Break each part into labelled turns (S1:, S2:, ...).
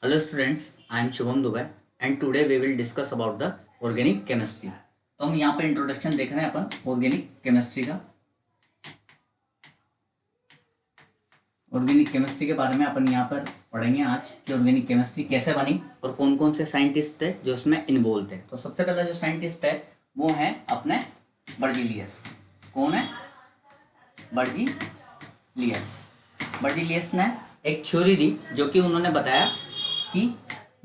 S1: Hello students, I am Shubham Dubai and today we will discuss about the organic chemistry. तो हम यहाँ पे introduction देख रहे हैं अपन ऑर्गेनिक केमिस्ट्री का। ऑर्गेनिक केमिस्ट्री के बारे में अपन यहाँ पर पढ़ेंगे आज कि ऑर्गेनिक केमिस्ट्री कैसे बनी और कौन कौन से साइंटिस्ट थे जो उसमें इन्वॉल्व थे। तो सबसे पहला जो साइंटिस्ट है वो है अपने बर्जीलियस। कौन है? बर्जीलियस। बर्जीलियस ने एक थ्योरी दी जो कि उन्होंने बताया कि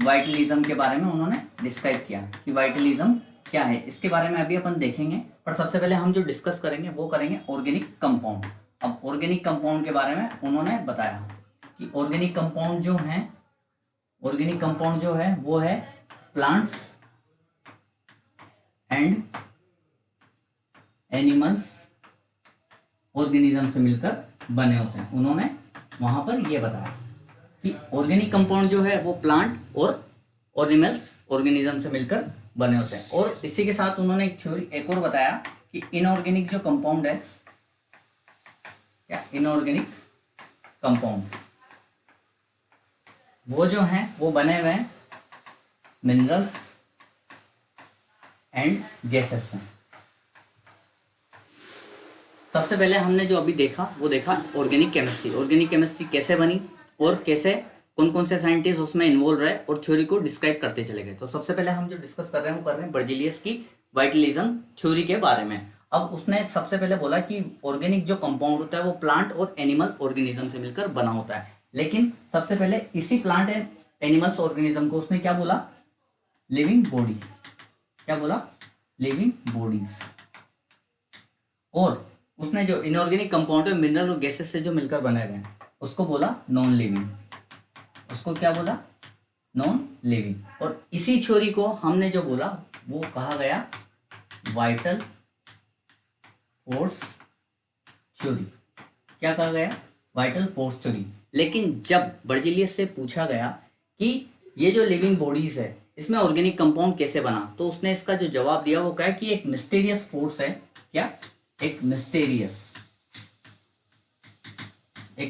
S1: वाइटलिज्म के बारे में उन्होंने डिस्क्राइब किया कि वाइटलिज्म क्या है। इसके बारे में अभी अपन देखेंगे, पर सबसे पहले हम जो डिस्कस करेंगे वो करेंगे ऑर्गेनिक कंपाउंड। अब ऑर्गेनिक कंपाउंड के बारे में उन्होंने बताया कि ऑर्गेनिक कंपाउंड जो है वो है प्लांट्स एंड एनिमल्स ऑर्गेनिज्म से मिलकर बने होते हैं। उन्होंने वहां पर यह बताया कि ऑर्गेनिक कंपाउंड जो है वो प्लांट और एनिमल्स ऑर्गेनिज्म से मिलकर बने होते हैं। और इसी के साथ उन्होंने एक थ्योरी एक और बताया कि इनऑर्गेनिक जो कंपाउंड है, क्या इनऑर्गेनिक कंपाउंड वो जो है वो बने हुए हैं मिनरल्स एंड गैसेस से। सबसे पहले हमने जो अभी देखा वो देखा ऑर्गेनिक केमिस्ट्री। ऑर्गेनिक केमिस्ट्री कैसे बनी और कैसे कौन कौन से साइंटिस्ट उसमें इन्वॉल्व रहे और थ्योरी को डिस्क्राइब करते चले गए। तो सबसे पहले हम जो डिस्कस कर रहे हैं वो कर रहे हैं बर्जीलियस की वाइटलिज्म थ्योरी के बारे में। अब उसने सबसे पहले बोला कि ऑर्गेनिक जो कंपाउंड होता है वो प्लांट और एनिमल ऑर्गेनिज्म से मिलकर बना होता है। लेकिन सबसे पहले इसी प्लांट एंड एनिमल्स ऑर्गेनिज्म को उसने क्या बोला? Living body. क्या बोला? Living bodies. और उसने जो इनऑर्गेनिक कंपाउंड है मिनरल और गैसेस से जो मिलकर बने हुए हैं उसको बोला नॉन लिविंग। उसको क्या बोला? Non living. और इसी थ्योरी को हमने जो बोला वो कहा गया वाइटल फोर्स थ्योरी। क्या कहा गया? Vital force theory. लेकिन जब बर्जीलियस से पूछा गया कि ये जो लिविंग बॉडीज है इसमें ऑर्गेनिक कंपाउंड कैसे बना, तो उसने इसका जो जवाब दिया वो कहा कि एक मिस्टीरियस फोर्स है। क्या? एक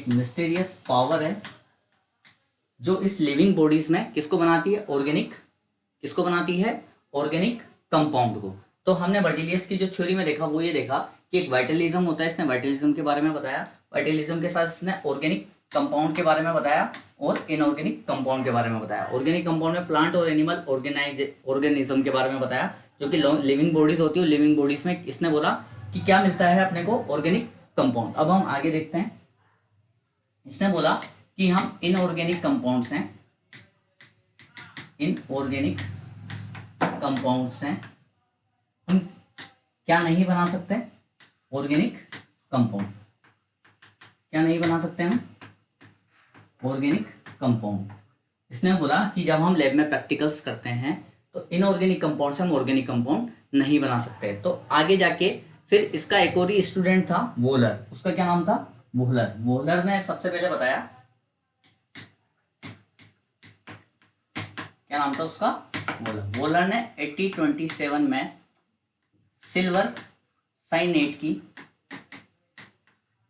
S1: मिस्टीरियस पावर है जो इस लिविंग बॉडीज में किसको बनाती है? किसको बनाती है? ऑर्गेनिक कंपाउंड को। तो हमने बर्जीलियस की जो थ्योरी में देखा वो ये देखा कि एक वाइटलिज्म होता है। इसने वाइटलिज्म के बारे में बताया। वाइटलिज्म के साथ इसने ऑर्गेनिक कंपाउंड के बारे में बताया और इनऑर्गेनिक कंपाउंड के बारे में बताया। ऑर्गेनिक कंपाउंड में प्लांट और एनिमल ऑर्गेनिज्म के बारे में बताया जो कि लिविंग बॉडीज होती है। लिविंग बॉडीज में इसने बोला कि क्या मिलता है अपने को? Organic compound. अब हम आगे देखते हैं। इसने बोला कि हम इनऑर्गेनिक कंपाउंड्स हैं, इनऑर्गेनिक कंपाउंड्स हैं, हम क्या नहीं बना सकते? Organic compound. क्या नहीं बना सकते हम? Organic compound. इसने बोला कि जब हम लैब में प्रैक्टिकल्स करते हैं तो इनऑर्गेनिक कंपाउंड से हम ऑर्गेनिक कंपाउंड नहीं बना सकते। तो आगे जाके फिर इसका एक और ही स्टूडेंट था वोलर। उसका क्या नाम था? वोहलर। वोहलर ने सबसे पहले बताया, क्या नाम था उसका? वोलर। वोलर ने 1827 में सिल्वर साइनेट की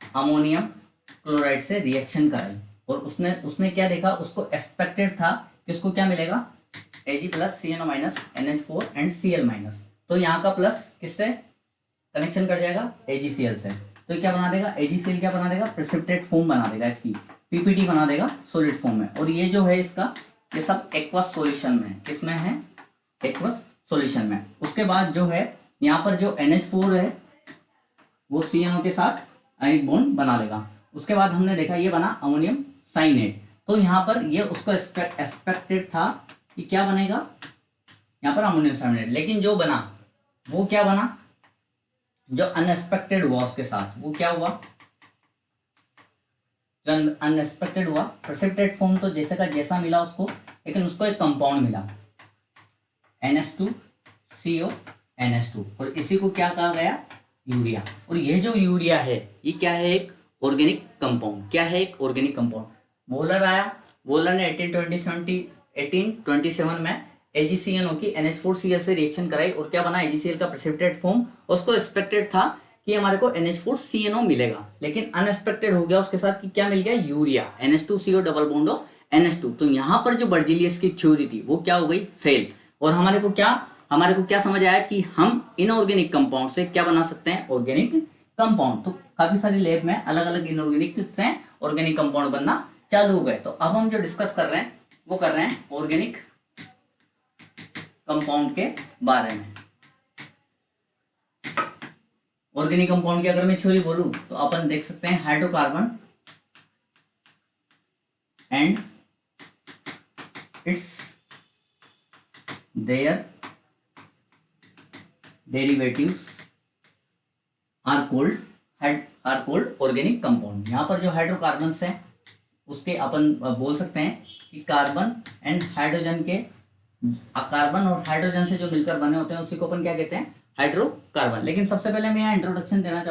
S1: अमोनियम क्लोराइड से रिएक्शन कराई और उसने क्या देखा? उसको एक्सपेक्टेड था कि उसको क्या मिलेगा? Ag plus CnO minus NH4 and Cl minus. तो यहाँ का प्लस किससे कनेक्शन कर जाएगा? AgCl से। तो क्या बना देगा? AgCl क्या बना देगा? प्रेसिपिटेट फॉर्म बना देगा, इसकी PPT बना देगा सॉलिड फॉर्म में। और ये जो है इसका ये सब एक्वस सॉल्यूशन में, किसमें है? एक्वस सॉल्यूशन में। उसके बाद जो है यहाँ पर जो NH4 है वो CnO के साथ आयनिक बॉन्ड बना लेगा। उसके बाद हमने देखा ये बना अमोनियम साइनेट। तो यहाँ पर ये उसको एक्सपेक्टेड था कि क्या बनेगा? यहाँ पर अमोनियम साइनेट। लेकिन जो बना वो क्या बना? जो अनएक्सपेक्टेड हुआ उसके साथ वो क्या हुआ? जो अनएक्सपेक्टेड हुआ प्रेसिपिटेट फॉर्म तो जैसे का जैसा मिला उसको, लेकिन उसको एक कंपाउंड मिला NH2CO NH2 और इसी को क्या कहा गया? यूरिया। और ये जो यूरिया है ये क्या है? एक ऑर्गेनिक कंपाउंड। क्या है? एक ऑर्गेनिक कंपाउंड। वोलर आया। वोलर ने 1827 में AgCnO की NH4Cl से रिएक्शन कराई और क्या बना? AgCl का प्रेसिपिटेट फॉर्म। उसको एक्सपेक्टेड था कि हमारे को NH4CnO मिलेगा, लेकिन अनएक्सपेक्टेड हो गया उसके साथ कि क्या मिल गया? Urea. NH2CO double bond NH2, तो यहाँ पर जो बर्जीलियस की थ्योरी थी वो क्या हो गई, फेल। और हमारे को क्या समझ आया कि हम इनऑर्गेनिक कंपाउंड से क्या बना सकते हैं, ऑर्गेनिक कंपाउंड। तो काफी सारी लैब में अलग अलग इनऑर्गेनिक से ऑर्गेनिक कंपाउंड बनना चालू हो गए। तो अब हम जो डिस्कस कर रहे हैं वो कर रहे हैं ऑर्गेनिक कंपाउंड के बारे में। ऑर्गेनिक कंपाउंड की अगर मैं थ्योरी बोलूं तो अपन देख सकते हैं hydrocarbon and its their derivatives are called organic compound. यहाँ पर जो हाइड्रोकार्बन्स हैं उसके अपन बोल सकते हैं कि कार्बन एंड हाइड्रोजन के, कार्बन और हाइड्रोजन से जो मिलकर बने होते हैं उसी को अपन क्या कहते हैं, हाइड्रोकार्बन। लेकिन सबसे पहले मैं यहाँ इंट्रोडक्शन देना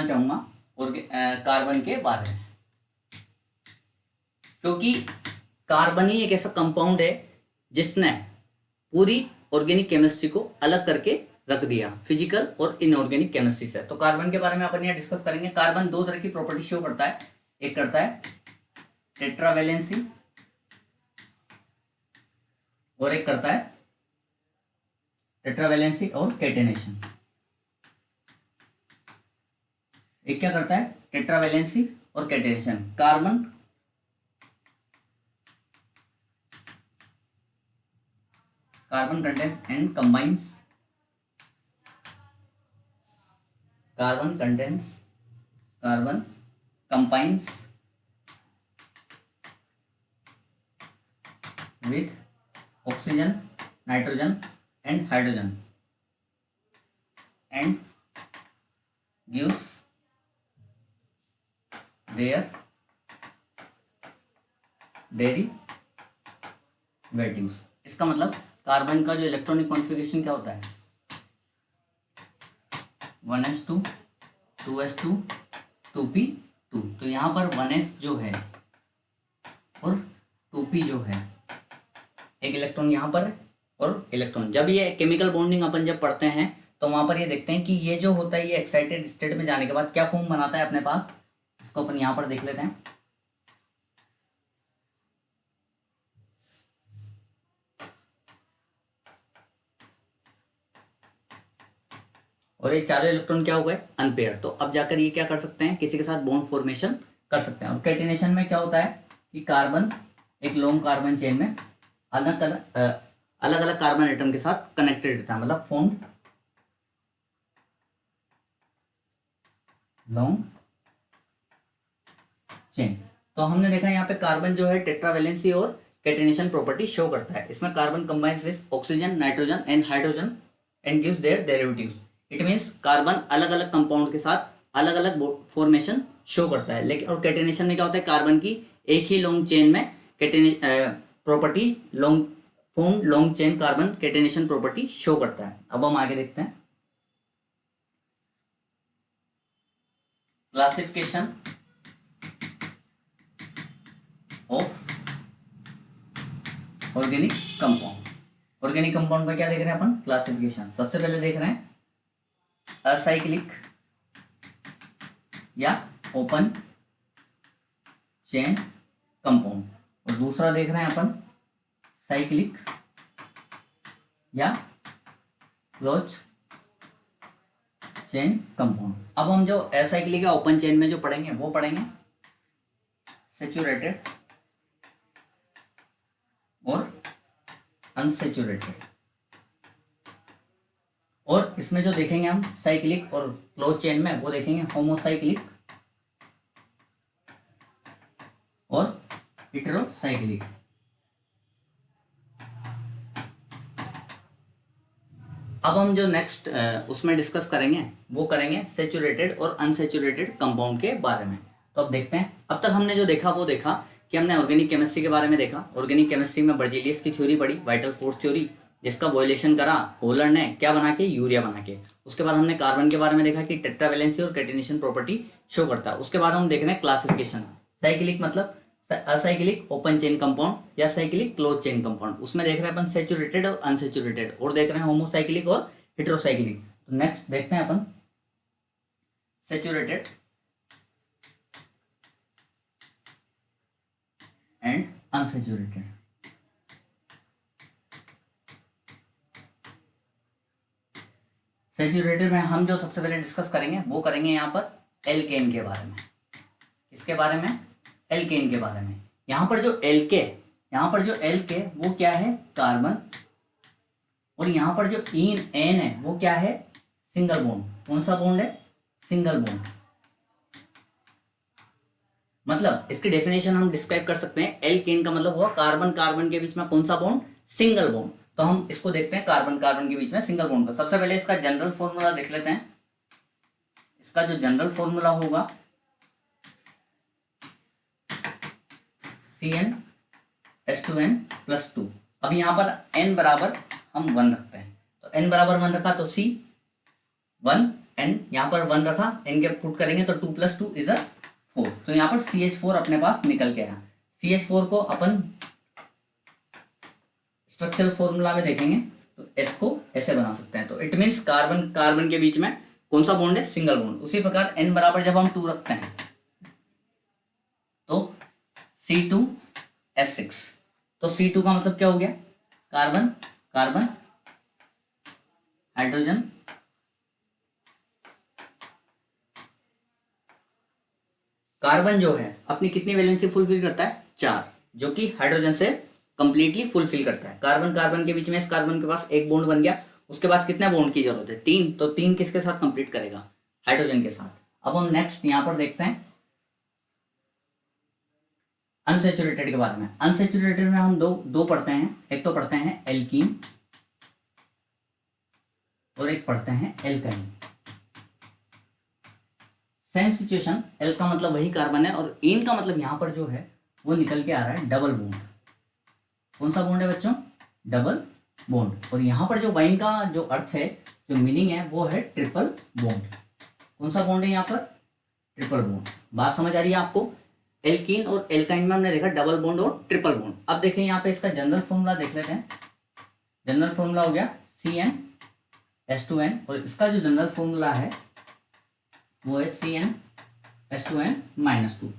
S1: चाहूंगा और कार्बन के बारे में, क्योंकि कार्बन ही एक ऐसा कंपाउंड है जिसने पूरी ऑर्गेनिक केमिस्ट्री को अलग करके रख दिया फिजिकल और इनऑर्गेनिक केमिस्ट्री से। तो कार्बन के बारे में अपन यहाँ डिस्कस करेंगे। कार्बन दो तरह की प्रॉपर्टी शो करता है, एक करता है टेट्रावैलेंसी और एक करता है टेट्रावैलेंसी और कैटेनेशन। एक क्या करता है, टेट्रावैलेंसी और catenation. Carbon contains and combines with oxygen, nitrogen and hydrogen and gives their derivatives। इसका मतलब कार्बन का जो इलेक्ट्रॉनिक कॉन्फ़िगरेशन क्या होता है, 1s2 2s2 2p2। तो यहाँ पर 1s जो है और 2p जो है, एक इलेक्ट्रॉन यहाँ पर और इलेक्ट्रॉन, जब ये केमिकल बॉन्डिंग अपन जब पढ़ते हैं तो वहां पर ये देखते हैं कि ये जो होता है ये एक्साइटेड स्टेट में जाने के बाद क्या फॉर्म बनाता है अपने पास, इसको अपन यहाँ पर देख लेते हैं। और ये चारों इलेक्ट्रॉन क्या हो गए, अनपेयर। तो अब जाकर ये क्या कर सकते हैं, किसी के साथ बॉन्ड फॉर्मेशन कर सकते हैं। और कैटिनेशन में क्या होता है कि कार्बन एक लॉन्ग कार्बन चेन में अलग अलग कार्बन एटम के साथ कनेक्टेड रहता है, मतलब फॉर्म लॉन्ग चेन। तो हमने देखा यहाँ पे कार्बन जो है टेट्रावैलेंसी और कैटिनेशन प्रॉपर्टी शो करता है। इसमें carbon combines with oxygen, nitrogen and hydrogen and gives there derivatives. It means carbon अलग अलग कंपाउंड के साथ अलग अलग फॉर्मेशन शो करता है। लेकिन और कैटिनेशन में क्या होता है, कार्बन की एक ही लॉन्ग चेन में property long chain carbon catenation property show करता है। अब हम आगे देखते हैं classification of organic compound. Organic compound का क्या देख रहे हैं अपन, क्लासिफिकेशन। सबसे पहले देख रहे हैं असाइक्लिक या ओपन चेन कंपाउंड, और दूसरा देख रहे हैं अपन साइक्लिक या क्लोज चेन कंपाउंड। अब हम जो असाइक्लिक या ओपन चेन में जो पढ़ेंगे वो पढ़ेंगे सैचुरेटेड और अनसैचुरेटेड। और इसमें जो देखेंगे हम साइक्लिक और क्लोज चेन में, वो देखेंगे होमोसाइक्लिक और हेटेरोसाइक्लिक। अब हम जो नेक्स्ट उसमें डिस्कस करेंगे वो करेंगे सैचुरेटेड और अनसैचुरेटेड कंपाउंड के बारे में। तो अब देखते हैं, अब तक हमने जो देखा वो देखा कि हमने ऑर्गेनिक केमिस्ट्री के बारे में देखा। ऑर्गेनिक केमिस्ट्री में बर्जीलियस की थ्योरी पढ़ी, वाइटल फोर्स थ्योरी, जिसका वॉयलेशन करा होलर ने क्या बना के, यूरिया बना के। उसके बाद हमने कार्बन के बारे में देखा कि टेट्रावैलेंसी और कैटिनेशन प्रॉपर्टी शो करता है। उसके बाद हम देख रहे हैं क्लासिफिकेशन। साइक्लिक मतलब असाइक्लिक ओपन चेन कंपाउंड या साइक्लिक क्लोज चेन कंपाउंड, उसमें देख रहे हैं अपन सैचुरेटेड और अनसैचुरेटेड, और देख रहे हैं होमोसाइक्लिक और हेटेरोसाइक्लिक। तो नेक्स्ट देखते हैं अपन सैचुरेटेड एंड अनसैचुरेटेड। सैचुरेटेड में हम जो सबसे पहले डिस्कस करेंगे वो करेंगे यहाँ पर एल्केन के बारे में। किसके बारे में? एल्केन के बारे में। यहाँ पर जो एल्के वो क्या है? कार्बन। और यहाँ पर जो एन है वो क्या है? Single bond. कौन सा बॉन्ड है? Single bond. मतलब इसकी डेफिनेशन हम डिस्क्राइब कर सकते हैं, एल्केन का मतलब हुआ कार्बन कार्बन के बीच में कौन सा बॉन्ड? Single bond. तो हम इसको देखते हैं कार्बन कार्बन के बीच में सिंगल बॉन्ड का। सबसे पहले इसका जनरल फॉर्मूला देख लेते हैं। इसका जो जनरल फॉर्मूला होगा CnH2n+2। अब यहाँ पर n बराबर हम 1 रखते हैं, तो n बराबर 1 रखा तो C1, n यहाँ पर 1 रखा, n के पुट करेंगे तो 2 + 2 = 4। तो यहाँ पर CH4 अपने पास निकल के आया। CH4 को अपन स्ट्रक्चरल फॉर्मूला में देखेंगे तो S को ऐसे बना सकते हैं। तो इट मीन्स कार्बन कार्बन के बीच में कौन सा बॉन्ड है? Single bond. उसी प्रकार n बराबर जब हम 2 रखते हैं तो C2H6। तो C2 का मतलब क्या हो गया? कार्बन कार्बन हाइड्रोजन कार्बन जो है अपनी कितनी वैलेंसी फुलफिल करता है? 4, जो कि हाइड्रोजन से कंप्लीटली फुलफिल करता है। कार्बन कार्बन के बीच में इस कार्बन के पास एक बॉन्ड बन गया। उसके बाद कितने बॉन्ड की जरूरत है? 3। तो 3 किसके साथ कंप्लीट करेगा? हाइड्रोजन के साथ। अब हम नेक्स्ट यहाँ पर देखते हैं अनसैचुरेटेड के बारे में। अनसैचुरेटेड में हम दो पढ़ते हैं। एक तो पढ़ते हैं एल्कीन और एक पढ़ते हैं एल्काइन। सेम सिचुएशन, एल का मतलब वही कार्बन है और इन का मतलब यहाँ पर जो है वो निकल के आ रहा है डबल बॉन्ड। कौन सा बॉन्ड है बच्चों? Double bond. और यहाँ पर जो वाइन का जो अर्थ है, जो मीनिंग है वो है ट्रिपल बॉन्ड। कौन सा बॉन्ड है यहाँ पर? Triple bond. बात समझ आ रही है आपको? एल्कीन और एल्काइन में हमने देखा डबल बॉन्ड और ट्रिपल बॉन्ड। अब देखें यहाँ पे इसका जनरल फॉर्मूला देख लेते हैं। जनरल फॉर्मूला हो गया CnH2n और इसका जो जनरल फॉर्मूला है वो है CnH2n-2।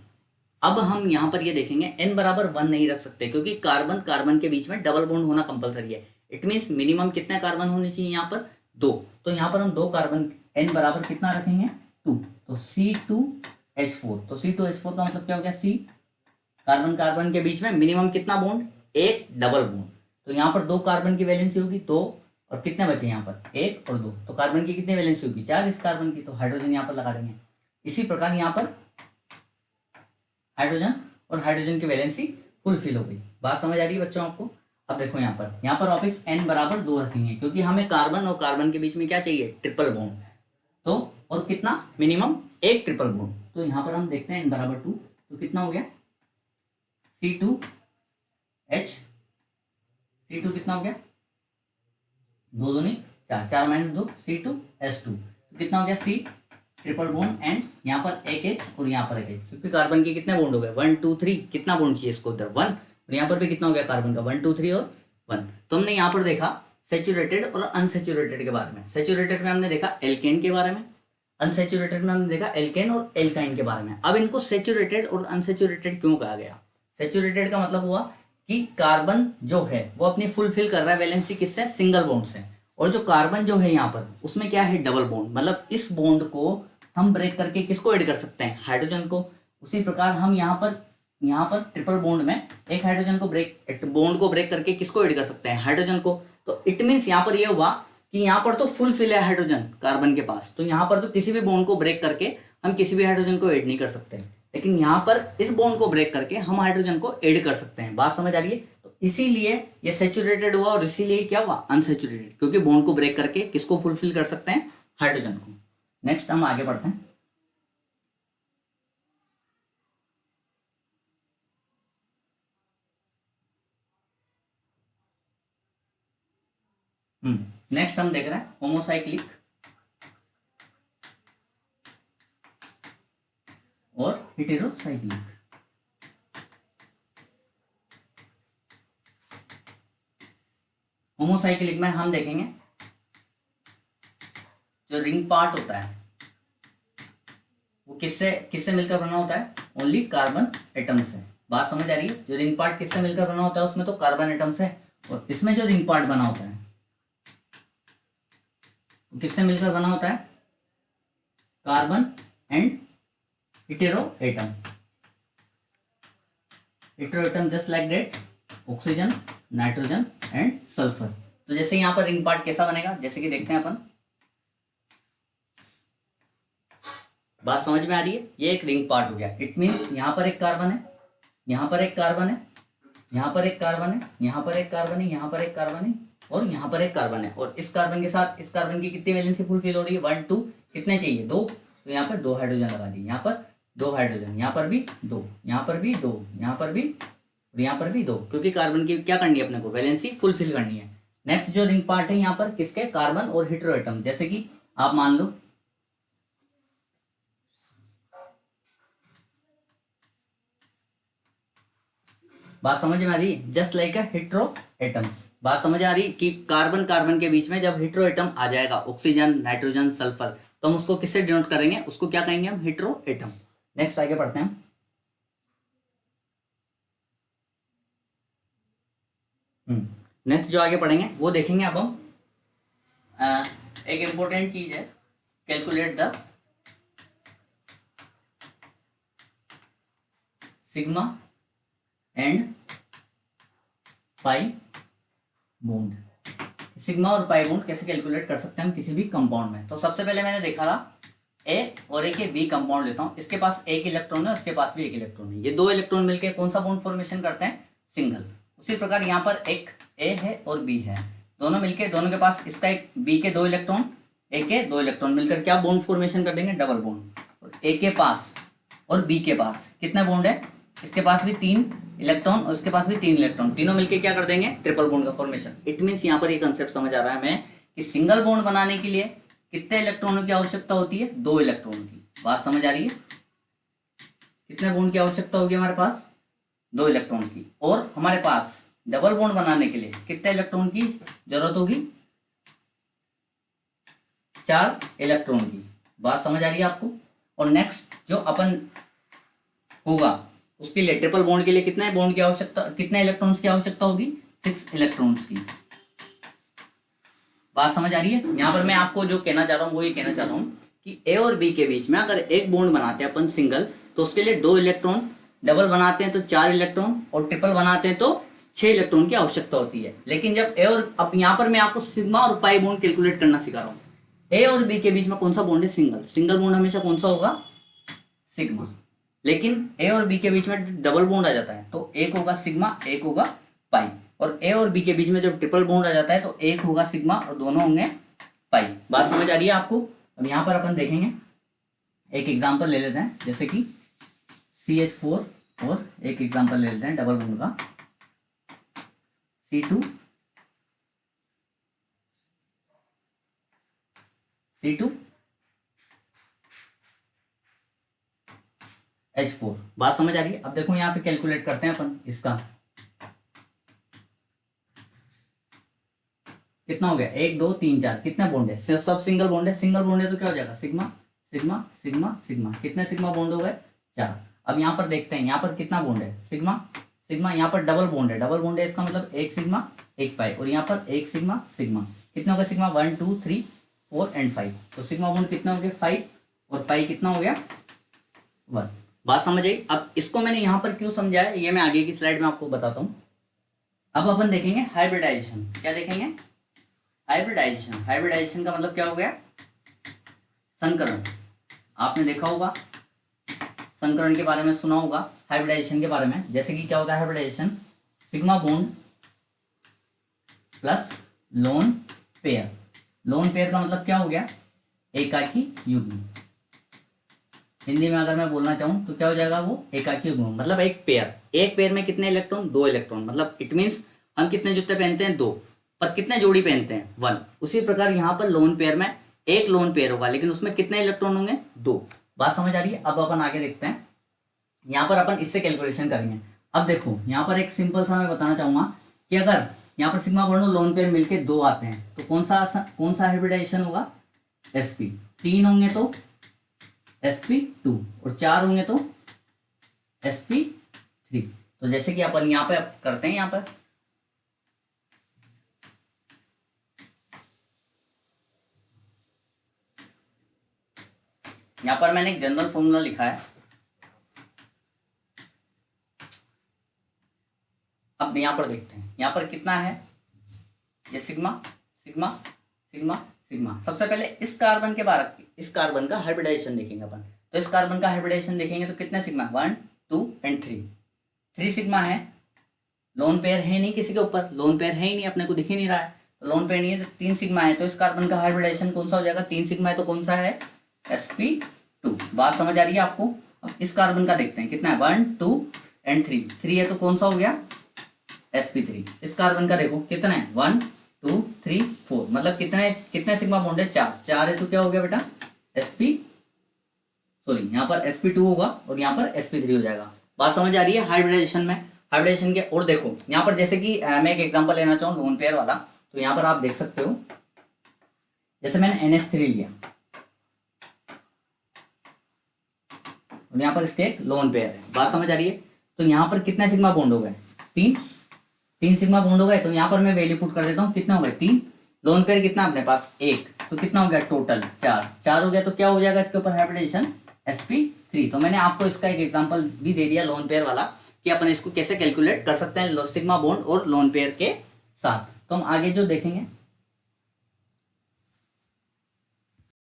S1: अब हम यहाँ पर ये देखेंगे n बराबर 1 नहीं रख सकते क्योंकि कार्बन कार्बन के बीच में डबल बॉन्ड होना कंपलसरी है। इट मीन्स मिनिमम कितने कार्बन होने चाहिए यहाँ पर? 2। तो यहाँ पर हम 2 कार्बन, n बराबर कितना रखेंगे? 2। तो C2H4। तो C2H4 का मतलब क्या हो गया? C कार्बन कार्बन के बीच में मिनिमम कितना बॉन्ड? एक डबल बॉन्ड। तो यहाँ पर 2 कार्बन की वैलेंसी होगी 2 और कितने बचे यहाँ पर? 1 और 2। तो कार्बन की कितनी वैलेंसी होगी? 4 इस कार्बन की। तो हाइड्रोजन यहाँ पर लगा देंगे। इसी प्रकार यहाँ पर हाइड्रोजन और हाइड्रोजन की वैलेंसी फुलफिल हो गई। बात समझ आ रही है बच्चों आपको? अब देखो यहाँ पर वापस n बराबर 2 रखेंगे क्योंकि हमें कार्बन और कार्बन के बीच में क्या चाहिए? Triple bond. तो और कितना? मिनिमम एक ट्रिपल बॉन्ड। तो यहाँ पर हम देखते हैं n बराबर 2। तो कितना हो गया? C2 कितना हो गया? 2 दूनी 4, 4 - 2 C2H2। तो कितना हो गया? C ट्रिपल बॉन्ड एंड यहाँ पर एक H और यहाँ पर एक H, क्योंकि कार्बन के कितने बॉन्ड हो गए? 1 2 3। कितना बॉन्ड चाहिए इसको? उधर 1 और यहाँ पर भी कितना हो गया कार्बन का? 1 2 3 और 1। तो हमने यहाँ पर देखा सैचुरेटेड और अनसैचुरेटेड के बारे में। सैचुरेटेड में हमने देखा एल्केन के बारे में, अनसैचुरेटेड में हमने देखा एल्केन और एल्काइन के बारे में। अब इनको सैचुरेटेड और अनसैचुरेटेड क्यों कहा गया? सैचुरेटेड का मतलब हुआ कि कार्बन जो है वो अपनी फुलफिल कर रहा है वैलेंसी किससे? सिंगल बॉन्ड से। और जो कार्बन जो है यहाँ पर उसमें क्या है? Double bond. मतलब इस बॉन्ड को हम ब्रेक करके किसको ऐड कर सकते हैं? हाइड्रोजन को। उसी प्रकार हम यहाँ पर ट्रिपल बॉन्ड में एक हाइड्रोजन को बॉन्ड को ब्रेक करके किसको ऐड कर सकते हैं? हाइड्रोजन को। तो इट मीन्स यहाँ पर यह हुआ कि यहाँ पर तो फुल फिल है हाइड्रोजन कार्बन के पास, तो यहाँ पर तो किसी भी बॉन्ड को ब्रेक करके हम किसी भी हाइड्रोजन को ऐड नहीं कर सकते। लेकिन यहाँ पर इस बॉन्ड को ब्रेक करके हम हाइड्रोजन को ऐड कर सकते हैं। बात समझ आ रही है? तो इसीलिए ये सैचुरेटेड हुआ और इसीलिए क्या हुआ? अनसैचुरेटेड, क्योंकि बॉन्ड को ब्रेक करके किसको फुलफिल कर सकते हैं? हाइड्रोजन को। नेक्स्ट हम आगे बढ़ते हैं। नेक्स्ट हम देख रहे हैं होमोसाइक्लिक और हेटेरोसाइक्लिक। होमोसाइक्लिक में हम देखेंगे जो रिंग पार्ट होता है वो किससे मिलकर बना होता है? ओनली कार्बन एटम से। बात समझ आ रही है? जो रिंग पार्ट किससे मिलकर बना होता है उसमें तो कार्बन एटम से, और इसमें जो रिंग पार्ट बना होता है किससे मिलकर बना होता है? Carbon and hetero atom. Hetero atom just like that, oxygen, nitrogen and sulphur. तो जैसे यहाँ पर रिंग पार्ट कैसा बनेगा, जैसे कि देखते हैं अपन। बात समझ में आ रही है? ये एक रिंग पार्ट हो गया। इट मीन्स यहाँ पर एक कार्बन है, यहाँ पर एक कार्बन है, यहाँ पर एक कार्बन है, यहाँ पर एक कार्बन है, यहाँ पर एक कार्बन है, और यहाँ पर एक कार्बन है। और इस कार्बन के साथ इस कार्बन की कितनी वैलेंसी फुलफिल हो रही है? 1 2। कितने चाहिए? 2। तो यहाँ पर 2 हाइड्रोजन लगा दिए, यहाँ पर 2 हाइड्रोजन, यहाँ पर भी 2, यहाँ पर भी 2, यहाँ पर भी, और यहाँ पर भी 2, क्योंकि कार्बन की क्या करनी है अपने को? वैलेंसी फुलफिल करनी है। नेक्स्ट जो रिंग पार्ट है यहाँ पर किसके? कार्बन और हेटेरो एटम। जैसे कि आप मान लो बात समझ में आ रही है? जस्ट लाइक अ हेटेरो एटम्स। बात समझ आ रही कि कार्बन कार्बन के बीच में जब हेटेरो एटम आ जाएगा, ऑक्सीजन, नाइट्रोजन, सल्फर, तो हम उसको किससे डिनोट करेंगे? उसको क्या कहेंगे हम? Hetero atom. नेक्स्ट आगे बढ़ते हैं। नेक्स्ट जो आगे पढ़ेंगे वो देखेंगे अब हम। एक इंपॉर्टेंट चीज है, calculate the sigma and pi bond. Sigma और पाई बॉन्ड कैसे कैलकुलेट कर सकते हैं हम किसी भी कंपाउंड में? तो सबसे पहले मैंने देखा था ए और ए के बी कंपाउंड लेता हूँ, इसके पास एक इलेक्ट्रॉन है, उसके पास भी एक इलेक्ट्रॉन है। ये 2 इलेक्ट्रॉन मिलकर कौन सा बॉन्ड फॉर्मेशन करते हैं? सिंगल। उसी प्रकार यहाँ पर एक ए है और बी है, दोनों मिलके, दोनों के पास इसका एक बी के 2 इलेक्ट्रॉन, ए के 2 इलेक्ट्रॉन मिलकर क्या बॉन्ड फॉर्मेशन कर देंगे? Double bond. और ए के पास और बी के पास कितना बॉन्ड है? इसके पास भी 3 इलेक्ट्रॉन और इसके पास भी 3 इलेक्ट्रॉन, तीनों मिलके क्या कर देंगे? ट्रिपल बॉन्ड का फॉर्मेशन। इट मीन्स यहाँ पर ये कंसेप्ट समझ आ रहा है हमें कि सिंगल बॉन्ड बनाने के लिए कितने इलेक्ट्रॉनों की आवश्यकता होती है? 2 इलेक्ट्रॉन की। बात समझ आ रही है? कितने बॉन्ड की आवश्यकता होगी हमारे पास? 2 इलेक्ट्रॉन की। और हमारे पास डबल बॉन्ड बनाने के लिए कितने इलेक्ट्रॉन की जरूरत होगी? 4 इलेक्ट्रॉन की। बात समझ आ रही है आपको? और नेक्स्ट जो अपन होगा उसके लिए ट्रिपल बॉन्ड के लिए कितने बॉन्ड की आवश्यकता, कितने इलेक्ट्रॉन्स की आवश्यकता होगी? 6 इलेक्ट्रॉन्स की। बात समझ आ रही है? यहाँ पर मैं आपको जो कहना चाह रहा हूँ वो ये कहना चाह रहा हूँ कि ए और बी के बीच में अगर एक बॉन्ड बनाते हैं अपन सिंगल, तो उसके लिए 2 इलेक्ट्रॉन, डबल बनाते हैं तो 4 इलेक्ट्रॉन, और ट्रिपल बनाते हैं तो 6 इलेक्ट्रॉन की आवश्यकता होती है। लेकिन जब ए और, अब यहाँ पर मैं आपको सिग्मा और पाई बॉन्ड कैलकुलेट करना सिखा रहा हूँ। ए और बी के बीच में कौन सा बॉन्ड है? सिंगल। सिंगल बॉन्ड हमेशा कौन सा होगा? सिग्मा। लेकिन ए और बी के बीच में डबल बॉन्ड आ जाता है तो एक होगा सिग्मा, एक होगा पाई। और ए और बी के बीच में जब ट्रिपल बॉन्ड आ जाता है तो एक होगा सिग्मा और दोनों होंगे पाई। बात समझ आ रही है आपको? अब यहाँ पर अपन देखेंगे, एक एग्जांपल ले लेते हैं, जैसे कि CH4, और एक एग्जांपल ले लेते हैं डबल बॉन्ड का C2 H4। बात समझ आ रही है? अब देखो यहाँ पे कैलकुलेट करते हैं अपन इसका, कितना हो गया? 1 2 3 4, कितने बॉन्ड है? सिर्फ सब सिंगल बॉन्ड है। सिंगल बॉन्ड है तो क्या हो जाएगा? Sigma sigma sigma sigma. कितने सिग्मा बॉन्ड हो गए? 4। अब यहाँ पर देखते हैं यहाँ पर कितना बॉन्ड है? Sigma sigma. यहाँ पर डबल बॉन्ड है, डबल बॉन्ड है इसका मतलब एक सिग्मा एक पाई, और यहाँ पर एक सिग्मा सिग्मा। कितना हो गया सिग्मा? 1 2 3 4 एंड 5। तो सिग्मा बॉन्ड कितना हो गया? 5, और पाई कितना हो गया? 1। बात समझ आई? अब इसको मैंने यहाँ पर क्यों समझाया ये मैं आगे की स्लाइड में आपको बताता हूँ। अब अपन देखेंगे हाइब्रिडाइजेशन। क्या देखेंगे? हाइब्रिडाइजेशन। हाइब्रिडाइजेशन का मतलब क्या हो गया? संकरण। आपने देखा होगा, संकरण के बारे में सुना होगा, हाइब्रिडाइजेशन के बारे में। जैसे कि क्या होता है hybridisation? Sigma bond plus lone pair. Lone pair का मतलब क्या हो गया? एकाकी युग्म। हिंदी में अगर मैं बोलना चाहूँ तो क्या हो जाएगा वो? एकाकी युग्म मतलब एक पेयर। एक पेयर में कितने इलेक्ट्रॉन? 2 इलेक्ट्रॉन। मतलब इट मीन्स हम कितने जूते पहनते हैं? 2, पर कितने जोड़ी पहनते हैं? 1। उसी प्रकार यहाँ पर लोन पेयर में एक लोन पेयर होगा, लेकिन उसमें कितने इलेक्ट्रॉन होंगे? 2। बात समझ आ रही है? अब अपन आगे देखते हैं, यहाँ पर अपन इससे कैलकुलेशन करेंगे। अब देखो यहाँ पर एक सिंपल सा मैं बताना चाहूंगा कि अगर यहाँ पर सिग्मा बॉन्ड और लोन पेयर मिलके 2 आते हैं तो कौन सा हाइब्रिडाइजेशन होगा? sp। 3 होंगे तो sp2, और 4 होंगे तो sp3। 3। तो जैसे कि अपन यहाँ पे करते हैं, यहाँ पर मैंने एक जनरल फॉर्मूला लिखा है। अब यहाँ पर देखते हैं, यहाँ पर कितना है, ये सिग्मा सिग्मा सिग्मा सिग्मा। सबसे पहले इस कार्बन के बारे, इस कार्बन का हाइब्रिडाइजेशन देखेंगे अपन। तो इस कार्बन का हाइब्रिडाइजेशन देखेंगे तो कितना सिग्मा, 1 2 एंड 3 सिग्मा है। लोन पेयर है नहीं किसी के ऊपर, लोन पेयर है ही नहीं, अपने को दिख ही नहीं रहा है, तो लोन पेयर नहीं है, तो 3 सिग्मा है। तो इस कार्बन का हाइब्रिडाइजेशन कौन सा हो जाएगा, 3 सिग्मा है तो कौन सा है, sp2। बात समझ आ रही है आपको। अब इस कार्बन का देखते हैं कितना है, 1 2 एंड 3 है तो कौन सा हो गया, sp3। इस कार्बन का देखो कितना है, 1 2 3 4, मतलब कितने सिग्मा बॉन्ड है, 4 है तो क्या हो गया बेटा, यहाँ पर sp2 होगा और यहाँ पर sp3 हो जाएगा। बात समझ आ रही है हाइब्रिडाइजेशन में, हाइब्रिडाइजेशन के। और देखो यहाँ पर जैसे कि मैं एक एग्जांपल लेना चाहूँ लोन पेयर वाला, तो यहाँ पर आप देख सकते हो, जैसे मैंने NH3 लिया और यहाँ पर इसके एक लोन पेयर है। बात समझ आ रही है। तो यहाँ पर कितने सिग्मा बॉन्ड हो गए, 3 सिग्मा बॉन्ड हो गए। तो यहाँ पर मैं वैल्यू पुट कर देता हूँ, कितने हो गए, 3। लोन पेयर कितना अपने पास, 1, तो कितना हो गया टोटल, 4 हो गया। तो क्या हो जाएगा इसके ऊपर हाइब्रिडाइजेशन, sp3। तो मैंने आपको इसका एक एग्जांपल भी दे दिया लोन पेयर वाला, कि अपन इसको कैसे कैलकुलेट कर सकते हैं सिग्मा बॉन्ड और लोन पेयर के साथ। तो हम आगे जो देखेंगे